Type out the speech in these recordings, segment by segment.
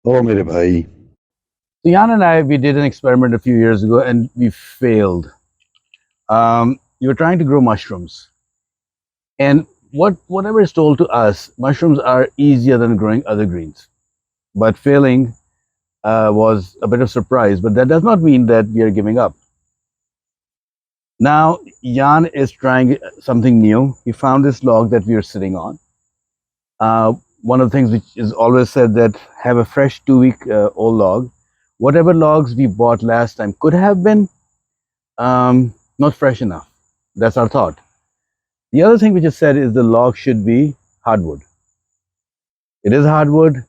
Oh, मेरे भाई. So Jan and I, we did an experiment a few years ago and we failed. You were trying to grow mushrooms, and whatever is told to us, mushrooms are easier than growing other greens. But failing was a bit of surprise. But that does not mean that we are giving up. Now Jan is trying something new. He found this log that we are sitting on. Uh, One of the things which is always said that have a fresh 2 week old log. Whatever logs we bought last time could have been not fresh enough. That's our thought. The other thing which is said is the log should be hardwood. It is hardwood.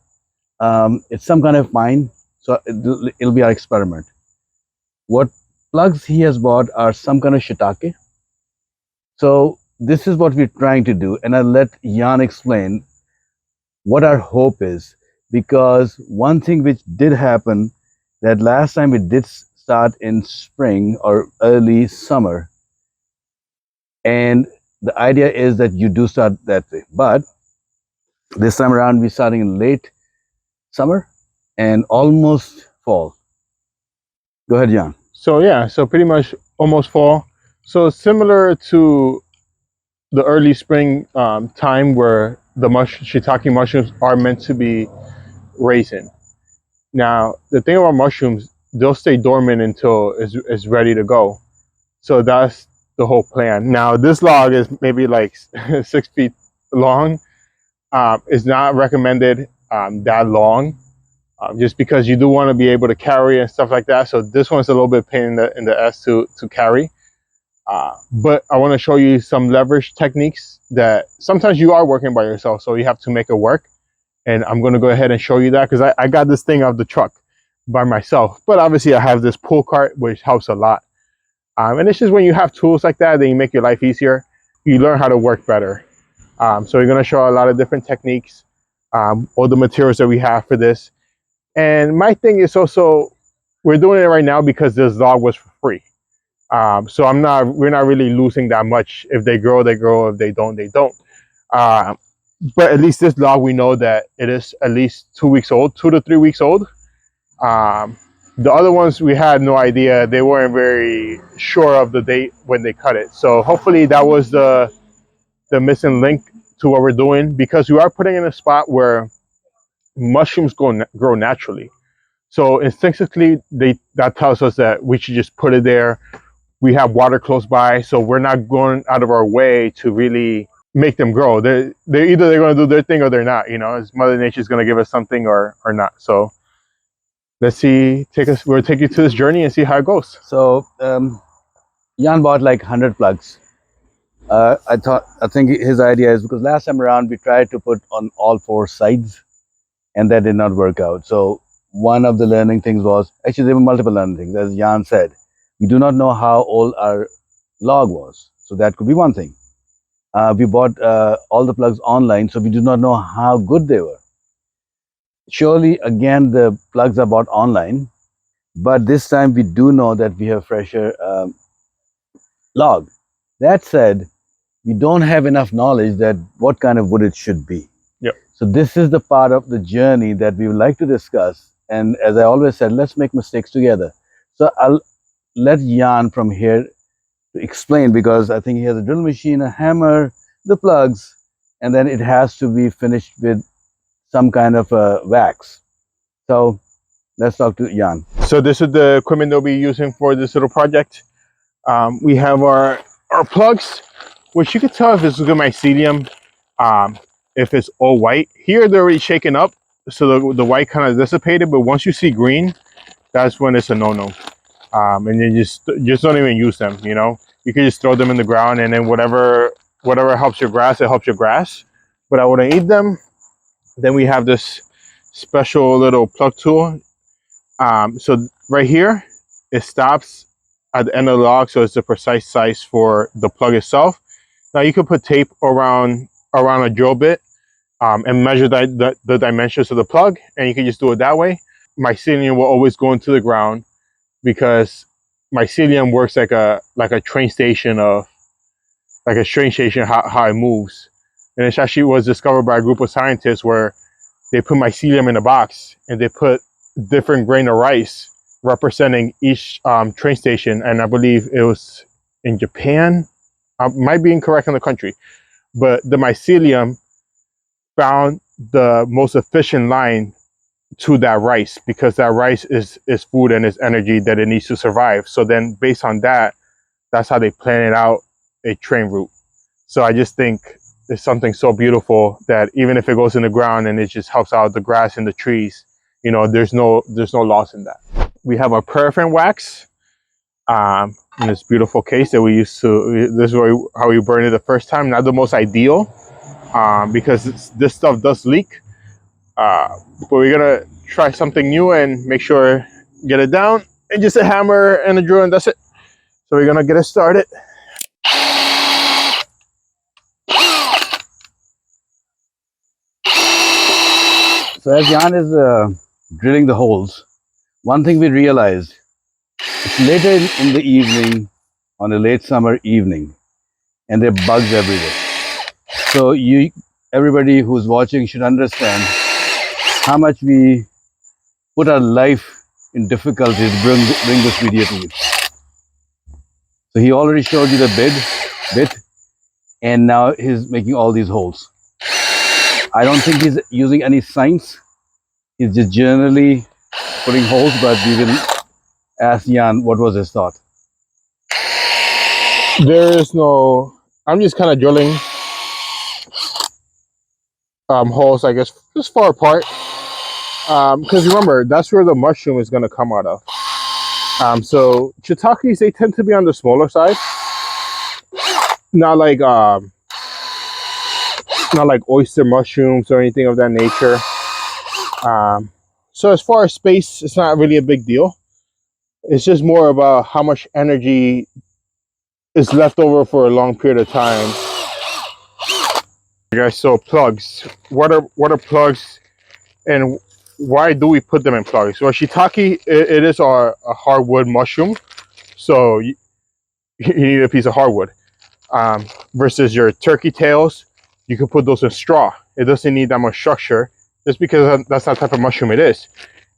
It's some kind of pine, so it'll be our experiment. What plugs he has bought are some kind of shiitake. So this is what we're trying to do, and I'll let Jan explain what our hope is, because one thing which did happen, that last time we did start in spring or early summer, and the idea is that you do start that way, but this time around we're starting in late summer and almost fall. Go ahead, Jan. So yeah, so pretty much almost fall. So similar to the early spring time where the shiitake mushrooms are meant to be raising. Now, the thing about mushrooms, they'll stay dormant until it's ready to go. So that's the whole plan. Now, this log is maybe like 6 feet long. It's not recommended that long, just because you do want to be able to carry and stuff like that. So this one's a little bit pain in the ass to carry. But I want to show you some leverage techniques that sometimes you are working by yourself, so you have to make it work. And I'm going to go ahead and show you that because I got this thing out of the truck by myself. But obviously I have this pull cart, which helps a lot. And it's just when you have tools like that, then you make your life easier. You learn how to work better. So we're going to show a lot of different techniques, all the materials that we have for this. And my thing is also, we're doing it right now because this log was for free. So we're not really losing that much. If they grow, they grow. If they don't, they don't. But at least this log, we know that it is at least 2 weeks old, 2 to 3 weeks old. The other ones, we had no idea. They weren't very sure of the date when they cut it. So hopefully that was the missing link to what we're doing, because we are putting in a spot where mushrooms grow naturally. So instinctively, that tells us that we should just put it there. We have water close by, so we're not going out of our way to really make them grow. They're either they're going to do their thing or they're not. You know, as Mother Nature is going to give us something or not. So let's see. We'll take you to this journey and see how it goes. So Jan bought like 100 plugs. I think his idea is because last time around we tried to put on all 4 sides, and that did not work out. So one of the learning things was, actually there were multiple learning things, as Jan said. We do not know how old our log was, so that could be one thing. We bought all the plugs online, so we do not know how good they were. Surely, again, the plugs are bought online, but this time we do know that we have fresher log. That said, we don't have enough knowledge that what kind of wood it should be. Yep. So this is the part of the journey that we would like to discuss. And as I always said, let's make mistakes together. So I'll let Jan from here to explain, because I think he has a drill machine, a hammer, the plugs, and then it has to be finished with some kind of wax. So let's talk to Jan. So this is the equipment that we'll be using for this little project. We have our plugs, which you can tell if it's good mycelium, if it's all white. Here they're already shaken up, so the white kind of dissipated, but once you see green, that's when it's a no-no. And then just don't even use them, you know. You can just throw them in the ground, and then whatever helps your grass, it helps your grass. But I wouldn't eat them. Then we have this special little plug tool. So right here, it stops at the end of the log, so it's the precise size for the plug itself. Now you can put tape around a drill bit and measure the dimensions of the plug, and you can just do it that way. Mycelium will always go into the ground, because mycelium works like a train station how it moves. And it actually was discovered by a group of scientists where they put mycelium in a box and they put different grain of rice representing each train station. And I believe it was in Japan. I might be incorrect on the country, but the mycelium found the most efficient line to that rice, because that rice is food and is energy that it needs to survive. So then based on that, that's how they planned out a train route. So I just think it's something so beautiful that even if it goes in the ground and it just helps out the grass and the trees, you know, there's no loss in that. We have our paraffin wax in this beautiful case that we used to, this is how we burned it the first time. Not the most ideal because this stuff does leak. But we're gonna try something new and make sure get it down, and just a hammer and a drill, and that's it. So we're gonna get it started. So as Jan is drilling the holes, one thing we realized, it's later in the evening, on a late summer evening, and there are bugs everywhere. So everybody who's watching should understand how much we put our life in difficulty to bring this video to you. So he already showed you the bit, and now he's making all these holes. I don't think he's using any science. He's just generally putting holes, but we will ask Jan what was his thought. There is no, I'm just kind of drilling holes, I guess, just far apart. Because remember, that's where the mushroom is going to come out of. So shiitakes, they tend to be on the smaller side. Not like oyster mushrooms or anything of that nature. So as far as space, it's not really a big deal. It's just more about how much energy is left over for a long period of time. You guys, so plugs. What are plugs, and why do we put them in plugs? Well, shiitake, it is a hardwood mushroom, so you need a piece of hardwood. Versus your turkey tails, you can put those in straw. It doesn't need that much structure, just because that's not the type of mushroom it is.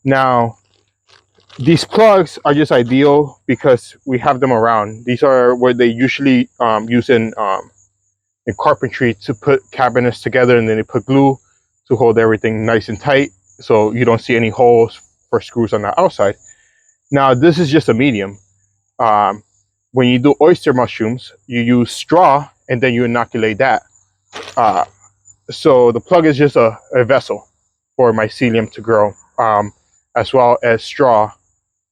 Now, these plugs are just ideal because we have them around. These are what they usually use in carpentry to put cabinets together, and then they put glue to hold everything nice and tight so you don't see any holes for screws on the outside. Now, this is just a medium. When you do oyster mushrooms, you use straw and then you inoculate that. So the plug is just a vessel for mycelium to grow, as well as straw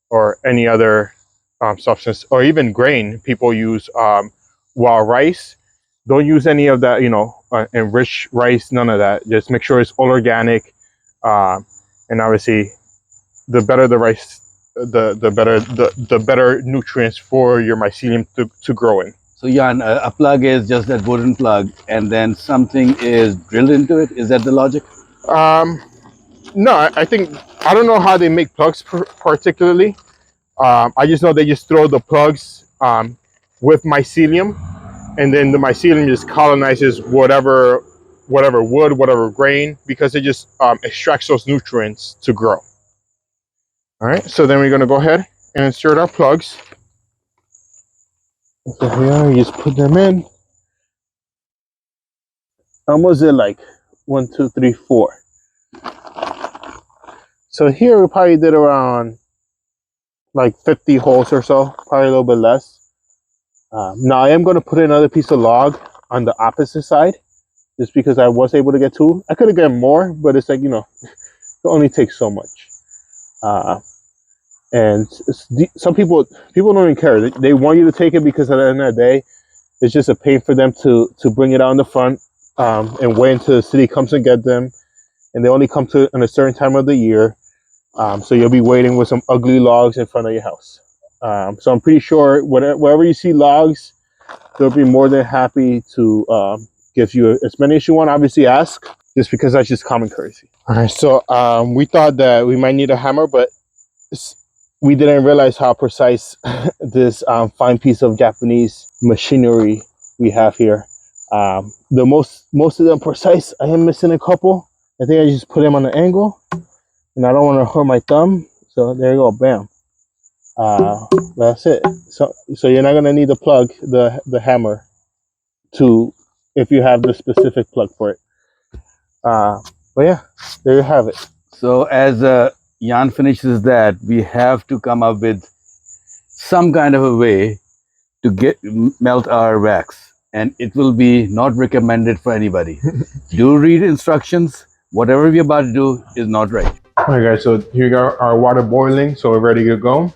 or any other substance, or even grain. People use wild rice. Don't use any of that, enriched rice, none of that. Just make sure it's all organic. And obviously, the better the rice, the better nutrients for your mycelium to grow in. So Jan, a plug is just that wooden plug, and then something is drilled into it. Is that the logic? No, I don't know how they make plugs particularly. I just know they just throw the plugs with mycelium, and then the mycelium just colonizes whatever wood, whatever grain, because it just extracts those nutrients to grow. All right, so then we're going to go ahead and insert our plugs. So here, you just put them in. Almost at like 1, 2, 3, 4. So here we probably did around like 50 holes or so, probably a little bit less. Now I am going to put another piece of log on the opposite side, just because I was able to get 2. I could have gotten more, but it's like, it only takes so much. And some people don't even care. They want you to take it because at the end of the day, it's just a pain for them to bring it out in the front and wait until the city comes and get them. And they only come to in a certain time of the year. So you'll be waiting with some ugly logs in front of your house. So I'm pretty sure wherever you see logs, they'll be more than happy to give you as many as you want. Obviously ask, just because that's just common courtesy. All right, so we thought that we might need a hammer, but we didn't realize how precise this fine piece of Japanese machinery we have here. Most of them precise. I am missing a couple, I think I just put him on an angle, and I don't want to hurt my thumb. So there you go, bam. That's it. So you're not gonna need to plug the hammer to if you have the specific plug for it. But yeah, there you have it. So as Jan finishes that, we have to come up with some kind of a way to melt our wax, and it will be not recommended for anybody. Do read instructions. Whatever we're about to do is not right. All right, guys. So here we got our water boiling, so we're ready to go.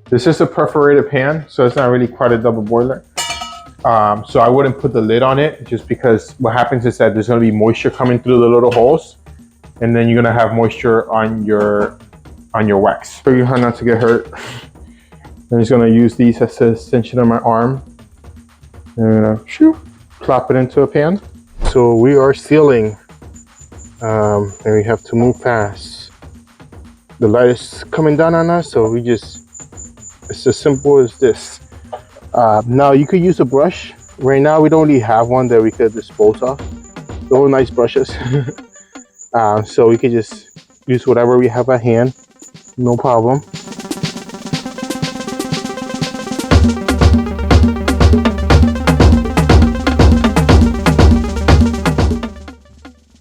This is a perforated pan, so it's not really quite a double boiler. So I wouldn't put the lid on it, just because what happens is that there's going to be moisture coming through the little holes, and then you're going to have moisture on your wax. Show you how not to get hurt. I'm just going to use these as an extension of my arm. And I'm going to plop it into a pan. So we are sealing, and we have to move fast. The light is coming down on us, so it's as simple as this. Now you could use a brush. Right now we don't really have one that we could dispose of. Those are nice brushes. So we could just use whatever we have at hand, no problem.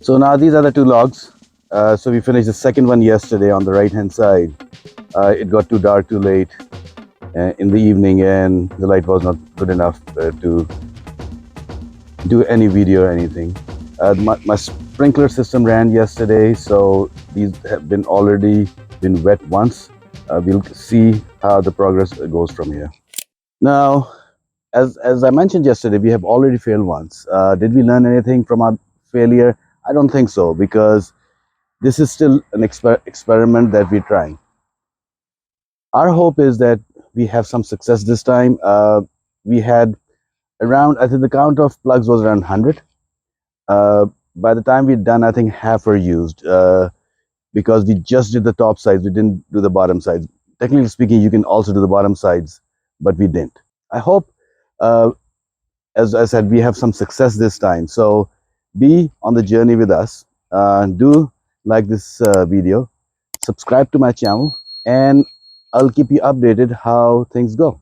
So now these are the two logs. So we finished the second one yesterday on the right hand side. It got too dark too late in the evening, and the light was not good enough to do any video or anything. My sprinkler system ran yesterday, so these have already been wet once. We'll see how the progress goes from here. Now, as I mentioned yesterday, we have already failed once. Did we learn anything from our failure? I don't think so, because this is still an experiment that we're trying. Our hope is that we have some success this time. We had around, I think the count of plugs was around 100. By the time we're done, I think half were used, because we just did the top sides. We didn't do the bottom sides. Technically speaking, you can also do the bottom sides, but we didn't. I hope, as I said, we have some success this time. So be on the journey with us. Do like this video, subscribe to my channel, and I'll keep you updated how things go.